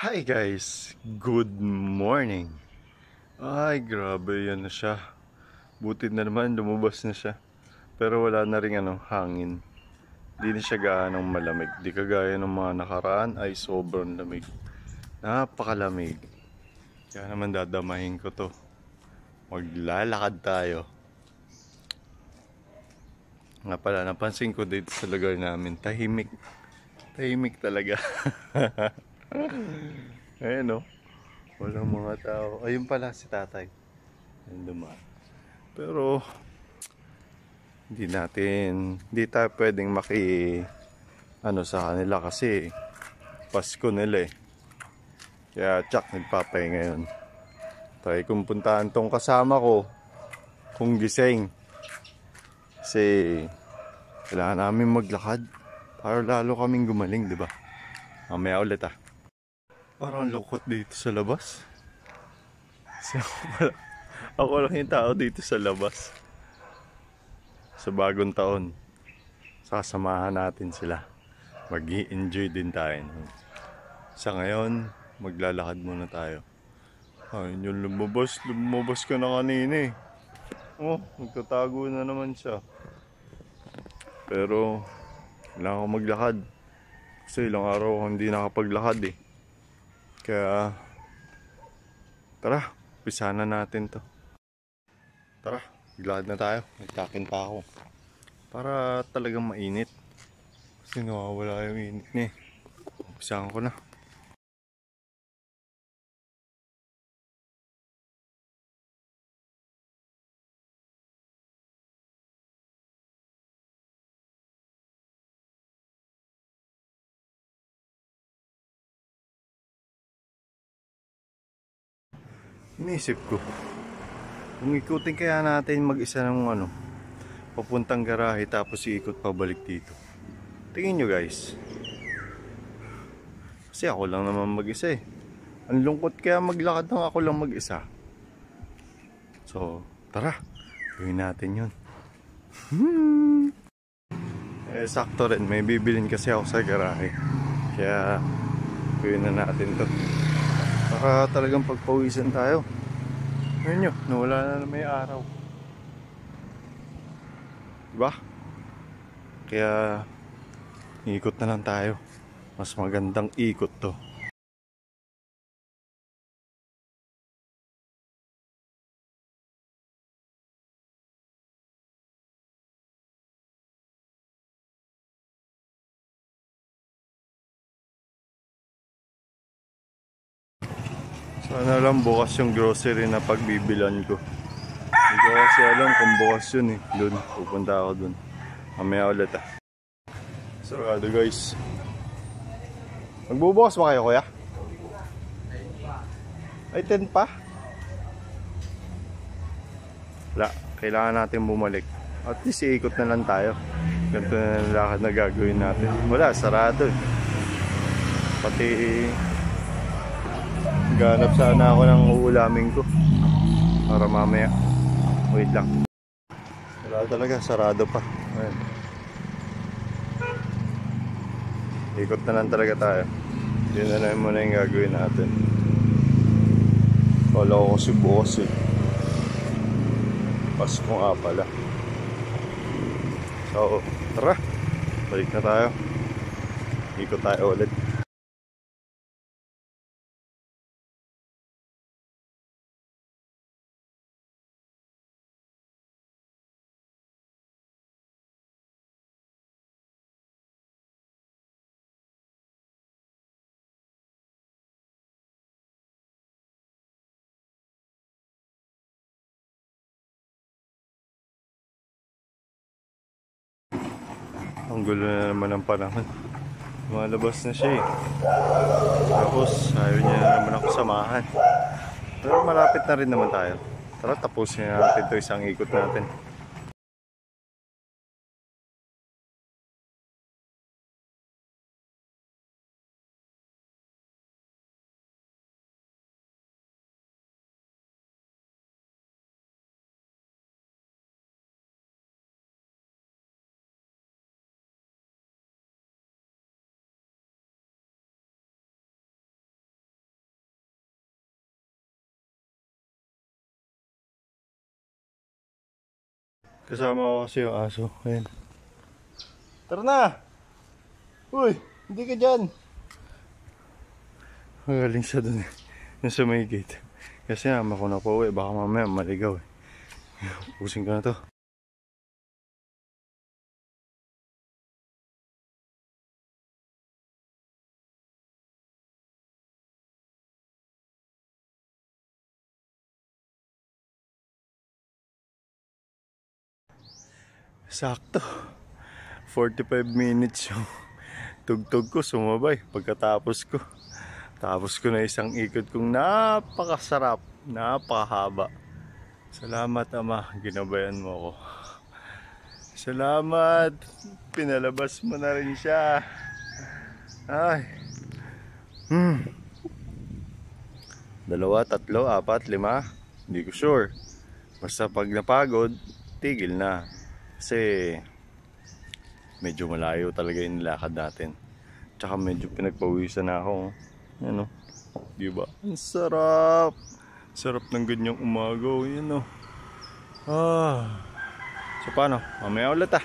Hi guys, good morning. Ay grabe, yan na siya. Buti na naman lumabas na siya. Pero wala na ring hangin. Di na siya gaanong malamig. Di kagaya ng mga nakaraan ay sobrang lamig. Napakalamig. Kaya naman dadamahin ko to. Maglalakad tayo. Nga pala, napansin ko dito sa lugar namin, tahimik. Tahimik talaga. Ayan o. Walang mga tao. Ayun pala si tatay. Ayun dumaan. Pero hindi tayo pwedeng sa kanila kasi Pasko nila eh. Kaya tsak nagpapay ngayon. Try kung puntahan tong kasama ko kung gising. Kasi kailangan namin maglakad para lalo kaming gumaling, di ba? Mamaya ulit ah. Parang lungkot dito sa labas. Kasi ako lang yung tao dito sa labas. Sa bagong taon, sasamahan natin sila. Mag-i-enjoy din tayo. Sa ngayon, maglalakad muna tayo. Ayun yung lumabas ka na kanina eh. Oh, magtatago na naman siya. Pero, kailangan ko maglakad. Kasi ilang araw ako hindi nakapaglakad eh. Kaya, tara, umpisa na natin to. Tara, maglakad na tayo. Nagtakin pa ako. Para talagang mainit. Kasi nawawala yung init niya eh. Umpisahan ko na. Inisip ko, kung ikutin kaya natin mag-isa ng papuntang garahe tapos iikot pabalik dito. Tingin nyo guys. Kasi ako lang naman mag-isa eh. Ang lungkot kaya maglakad ng ako lang mag-isa. So, tara. Gawin natin yun. Sakto rin. May bibilin kasi ako sa garahe. Kaya, gawin na natin to. Baka talagang pagpawisan tayo. Ngayon nyo, nawala na may araw. Diba? Kaya, ikot na lang tayo. Mas magandang ikot to. Sana lang bukas yung grocery na pagbibilan ko. Hindi ko kasi alam kung bukas yun eh. Doon, pupunta ako doon. Mamaya ulit ah. Sarado guys. Magbubukas ba kayo kuya? Ay 10 pa? Wala, kailangan natin bumalik. At least iikot na lang tayo. Ganito na lang lakad na gagawin natin. Wala, sarado eh. Pati ganap sana ako ng uulamin ko para mamaya. Wait lang. Wala talaga, sarado pa. Ayan. Ikot na lang talaga tayo. Yun na lang muna yung gagawin natin. Wala ko kasi bukas eh. Pasko nga pala. So, tara. Balik na tayo. Ikot tayo ulit. Ang gulo na naman ng panahon. Malabas na siya eh. Tapos ayaw niya na naman ako samahan. Pero malapit na rin naman tayo. Tara, tapusin natin ito isang ikot natin. Kasama ko kasi yung aso. Ayan. Tara na! Uy! Hindi ka dyan! Magaling siya dun eh. Yung sa may gate. Kasi naman ako na po eh. Baka mamaya maligaw eh. Pusing ka na to. Sakto. 45 minutes yung tugtog ko, sumabay. Pagkatapos ko. Tapos ko na isang ikot kong napakasarap, napakahaba. Salamat Ama, ginabayan mo ako. Salamat, pinalabas mo na rin siya. Ay. 2, 3, 4, 5. Hindi ko sure. Basta pag napagod, tigil na. Kasi medyo malayo talaga yung nilakad natin. Tsaka medyo pinagpawisan na ako. Yan o. Diba? Ang sarap. Sarap ng ganyang umagaw. Yan o. So paano? Mamaya ulit ah.